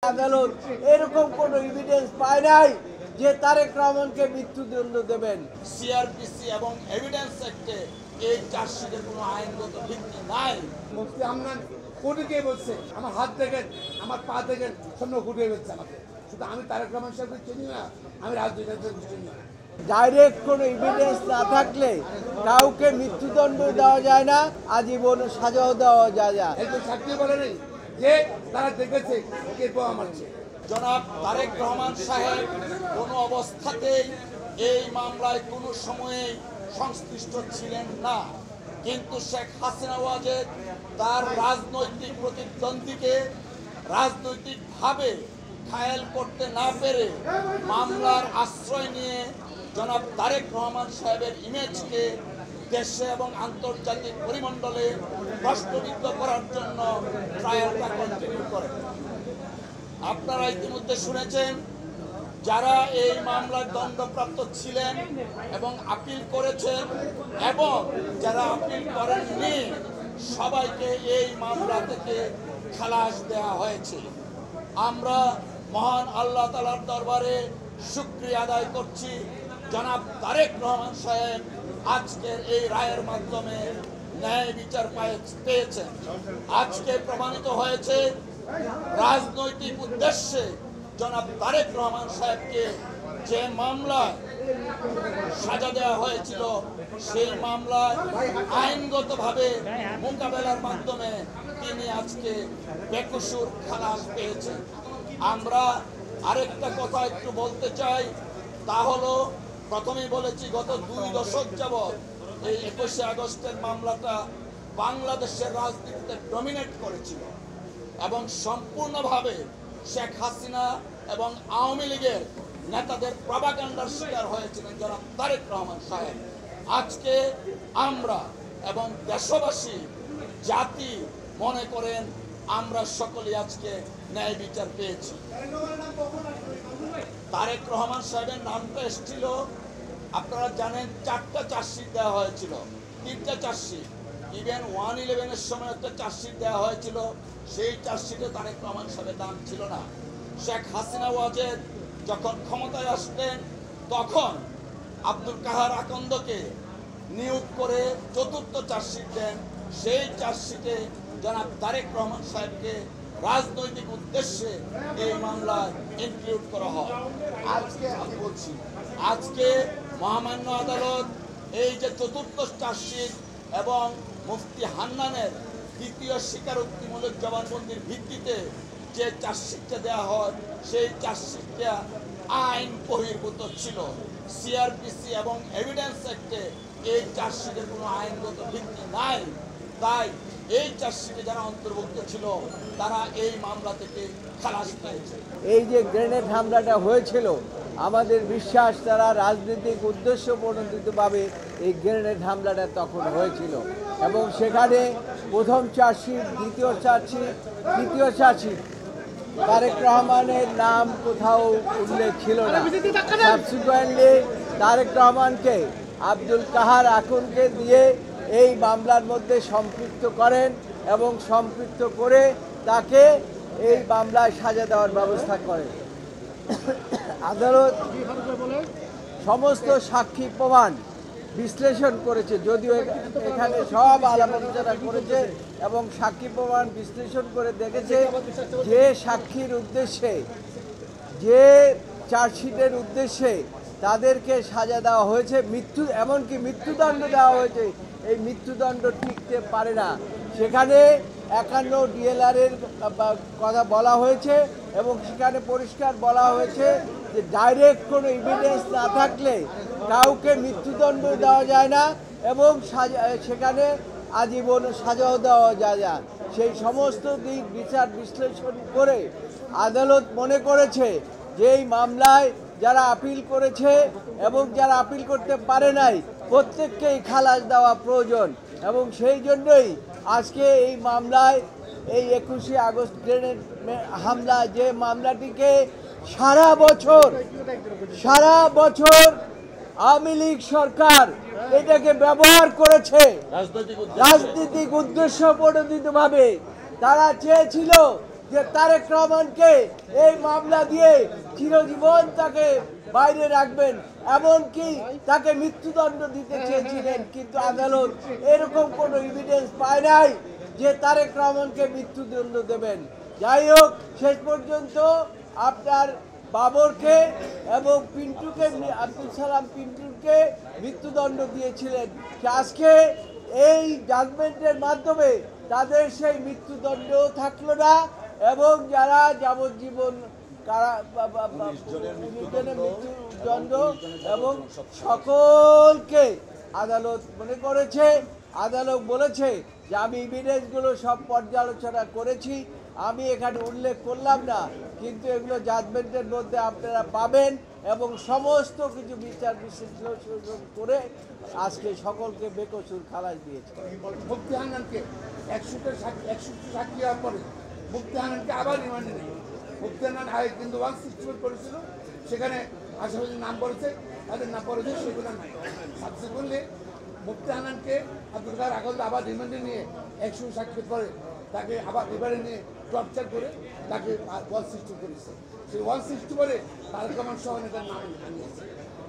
আদালত এরকম কোনো এভিডেন্স পায় নাই যে তারেক রহমানকে মৃত্যুদণ্ড দেবেন। সিআরপিসি এবং এভিডেন্স অ্যাক্টে এই চার্জশিটের কোনো আইনগত ভিত্তি নাই। মুফতি হান্নান কোর্টে বলছে আমার হাত দেখেন, আমার পা দেখেন, সামনে ঘুরিয়ে বলছে আমাকে। শুধু আমি তারেক রহমান সাহেবকে চিনি না, আমি রাজনীতিতে চিনি না। ডাইরেক্ট কোনো এভিডেন্স না থাকলে কাউকে মৃত্যুদণ্ড দেওয়া যায় না, আজীবন সাজাও দেওয়া যায় না। একজন সাক্ষী বলে নেই যে তারা দেখেছে কে বোমা মারছে। জনাব তারেক রহমান সাহেব কোনো অবস্থাতেই এই মামলায় কোনো সময়েই সংশ্লিষ্ট ছিলেন না, কিন্তু শেখ হাসিনা ওয়াজেদ তার রাজনৈতিক প্রতিদ্বন্দ্বীকে রাজনৈতিকভাবে ঘায়েল করতে না পেরে মামলার আশ্রয় নিয়ে জনাব তারেক রহমান সাহেবের ইমেজকে দেশে এবং আন্তর্জাতিক পরিমণ্ডলে প্রশ্নবিদ্ধ করার জন্য ট্রায়ালটা কন্টিনিউ করেন। আপনারা ইতিমধ্যে শুনেছেন যারা এই মামলার দণ্ডপ্রাপ্ত ছিলেন এবং আপিল করেছেন এবং যারা আপিল করেননি সবাইকে এই মামলা থেকে খালাস দেওয়া হয়েছে। আমরা মহান আল্লাহ তাআলার দরবারে শুকরিয়া আদায় করছি, জনাব তারেক রহমান সাহেব আজকের এই রায়ের মাধ্যমে ন্যায় বিচার পেয়েছেন। আজকে প্রমাণিত হয়েছে রাজনৈতিক উদ্দেশ্যে জনাব তারেক রহমান সাহেবকে যে মামলায় সাজা দেওয়া হয়েছিল সেই মামলায় আইনগতভাবে মোকাবেলার মাধ্যমে তিনি আজকে বেকসুর খালাস পেয়েছেন। আমরা আরেকটা কথা একটু বলতে চাই, তা হলো প্রথমেই বলেছি গত 2 দশক যাবৎ এই 21শে আগস্টের মামলাটা বাংলাদেশের রাজনীতিতে ডমিনেট করেছিল এবং সম্পূর্ণভাবে শেখ হাসিনা এবং আওয়ামী লীগের নেতাদের প্রপাগান্ডার শিকার হয়েছিলেন জনাব তারেক রহমান সাহেব। আজকে আমরা এবং দেশবাসী জাতি মনে করেন আমরা সকলেই আজকে ন্যায় বিচার পেয়েছি। তারেক রহমান সাহেবের নামটা এসেছিল, আপনারা জানেন 4টা চার্জশিট দেওয়া হয়েছিল, 3টা চার্জশিট, ইভেন 111-এর সময় একটা চার্জশিট দেওয়া হয়েছিল, সেই চার্জশিটে তারেক রহমান সাহেবের নাম ছিল না। শেখ হাসিনা ওয়াজেদ যখন ক্ষমতায় আসতেন তখন আব্দুল কাহার আকন্দকে নিয়োগ করে 4র্থ চার্জশিট দেন, সেই চার্জশিটে জনাব তারেক রহমান সাহেবকে রাজনৈতিক উদ্দেশ্যে এই মামলায় ইনক্লুড করা হয়। আজকে আমি বলছি, আজকে মহামান্য আদালত এই যে 4র্থ চার্জশিট এবং মুফতি হান্নানের 2য় স্বীকারোক্তিমূলক জবানবন্দির ভিত্তিতে যে চার্জশিটটা দেওয়া হয় সেই চার্জশিটটা আইন বহির্ভূত ছিল। সিআরপিসি এবং এভিডেন্স অ্যাক্টে এই চার্জশিটের কোনো আইনগত ভিত্তি নাই, তাই এই চার্জশিটে যারা অন্তর্ভুক্ত ছিল তারা এই মামলা থেকে খালাস পেয়েছে। এই যে গ্রেনেড হামলাটা হয়েছিল, আমাদের বিশ্বাস তারা রাজনৈতিক উদ্দেশ্য প্রণোদিতভাবে এই গ্রেনেড হামলাটা তখন হয়েছিল এবং সেখানে প্রথম চার্জশিট, 2য় চার্জশিট, 3য় চার্জশিট তারেক রহমানের নাম কোথাও উল্লেখ ছিল না। সাবসিকুয়েন্টলি তারেক রহমানকে আব্দুল কাহার আকনকে দিয়ে এই মামলার মধ্যে সম্পৃক্ত করেন এবং সম্পৃক্ত করে তাকে এই মামলায় সাজা দেওয়ার ব্যবস্থা করেন। আদালত সমস্ত সাক্ষী প্রমাণ বিশ্লেষণ করেছে, যদিও এখানে সব আলাপ আলোচনা করেছে এবং সাক্ষী প্রমাণ বিশ্লেষণ করে দেখেছে যে সাক্ষীর উদ্দেশ্যে, যে চার্জশিটের উদ্দেশ্যে তাদেরকে সাজা দেওয়া হয়েছে, এমনকি মৃত্যুদণ্ড দেওয়া হয়েছে, এই মৃত্যুদণ্ড টিকতে পারে না। সেখানে 51 DLR-এর কথা বলা হয়েছে এবং সেখানে পরিষ্কার বলা হয়েছে যে ডাইরেক্ট কোনো এভিডেন্স না থাকলে কাউকে মৃত্যুদণ্ড দেওয়া যায় না এবং সেখানে আজীবন সাজাও দেওয়া যায় না। সেই সমস্ত দিক বিচার বিশ্লেষণ করে আদালত মনে করেছে যে এই মামলায় যারা আপিল করেছে এবং যারা আপিল করতে পারে নাই প্রত্যেককেই খালাস দেওয়া প্রয়োজন এবং সেই জন্যই আজকে এই মামলায় এই 21শে আগস্ট গ্রেনেড হামলা, যে মামলাটিকে সারা বছর আওয়ামী লীগ সরকার এটাকে ব্যবহার করেছে রাজনৈতিক উদ্দেশ্য প্রণোদিতভাবে। তারা চেয়েছিল যে তারেক রহমানকে এই মামলা দিয়ে চিরজীবন তাকে বাইরে রাখবেন, এমনকি তাকে মৃত্যুদণ্ড দিতে চেয়েছিলেন, কিন্তু আদালত এরকম কোনো এভিডেন্স পায় নাই যে তারেক রহমানকে মৃত্যুদণ্ড দেবেন। যাই হোক, শেষ পর্যন্ত আপনার বাবরকে এবং পিন্টুকে, আব্দুল সালাম পিন্টুকে মৃত্যুদণ্ড দিয়েছিলেন। আজকে এই জাজমেন্টের মাধ্যমে তাদের সেই মৃত্যুদণ্ড থাকলো না, এবং যারা যাবজ্জীবন মৃত্যুদণ্ড এবং সকলকে আদালত মনে করেছে। আদালত বলেছে যে আমি এভিডেন্সগুলো সব পর্যালোচনা করেছি, আমি এখানে উল্লেখ করলাম না, কিন্তু এগুলো জাজমেন্টের মধ্যে আপনারা পাবেন, এবং সমস্ত কিছু বিচার বিশ্লেষণ করে আজকে সকলকে বেকসুর খালাস দিয়েছে। মুফতি হান্নানকে 100টা সাক্ষী হওয়ার পরে মুফতি হান্নানকে আবার রিমান্ডে নেই। মুফতি হান্নান আগে কিন্তু 164 করেছিল, সেখানে আসামিদের নাম পড়েছে, তাদের নাম পড়েছে, সেগুলো নাই। সাবসিকুয়েন্টলি মুফতি হান্নানকে আব্দুল কাদের আগল আবার রিমান্ডে নিয়ে 100 সাক্ষীর পরে তাকে আবার রিমান্ডে নিয়ে টর্চার করে তাকে 160 করেছে। সেই 160 করে তারেক রহমান সহ নেতার নাম আনিয়েছে।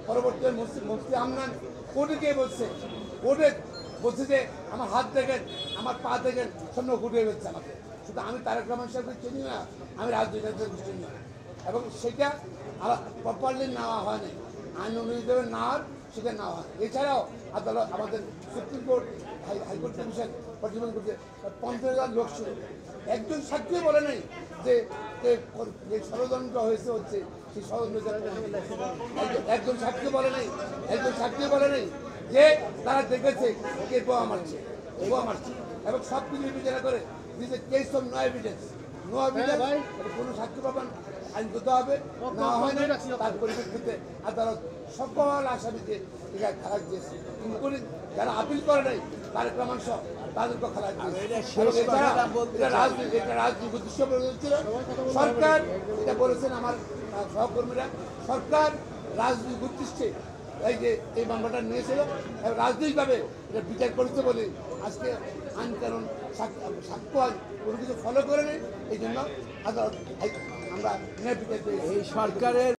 পরবর্তীতে মুফতি হান্নান কোর্টে গিয়ে বলছে যে আমার হাত দেখেন, আমার পা দেখেন, স্বর্ণ ফুটিয়ে ফেলছে আমাকে। শুধু আমি তারেক রহমান সাহেবকে চিনি না, আমি রাজনীতিতে চিনি না, এবং সেটা প্রপারলি নেওয়া হয়নি, আইন অনুযায়ী নেওয়ার সেটা নেওয়া হয়। এছাড়াও আদালত, আমাদের সুপ্রিম কোর্ট, হাইকোর্ট কমিশন প্রতিবেদন করছে 50,000 লোক ছিল, একজন সাক্ষী বলে নেই যে ষড়যন্ত্র হয়েছে হচ্ছে সেই ষড়যন্ত্র, একজন সাক্ষী বলে নেই, যে তারা দেখেছে কে বোয়া মারছে, এবং সব কিছু বিবেচনা করে this a case of no evidence, কোনো সাক্ষী পাবেন আইন করতে হবে, না হয় না। তার পরিপ্রেক্ষিতে আদালত সকল আসামিকে খালাস দিয়েছে, ইনক্লুডিং যারা আপিল করে নাই তারেক রহমান সহ তাদেরকে খালাস দিয়েছে। এটা রাজনীতি উদ্দেশ্য ছিল। সরকার এটা বলেছেন আমার সহকর্মীরা, সরকার রাজনীতি উদ্দেশ্যে এই মামলাটা নিয়েছিল এবং রাজনৈতিকভাবে এটা বিচার করেছে বলে আজকে আইন কানুন সাক্ষ্য কোনো কিছু ফলো করে নেই। এই জন্য আদালত আমরা ন্যায় বিচার পেয়েছি। এই সরকারের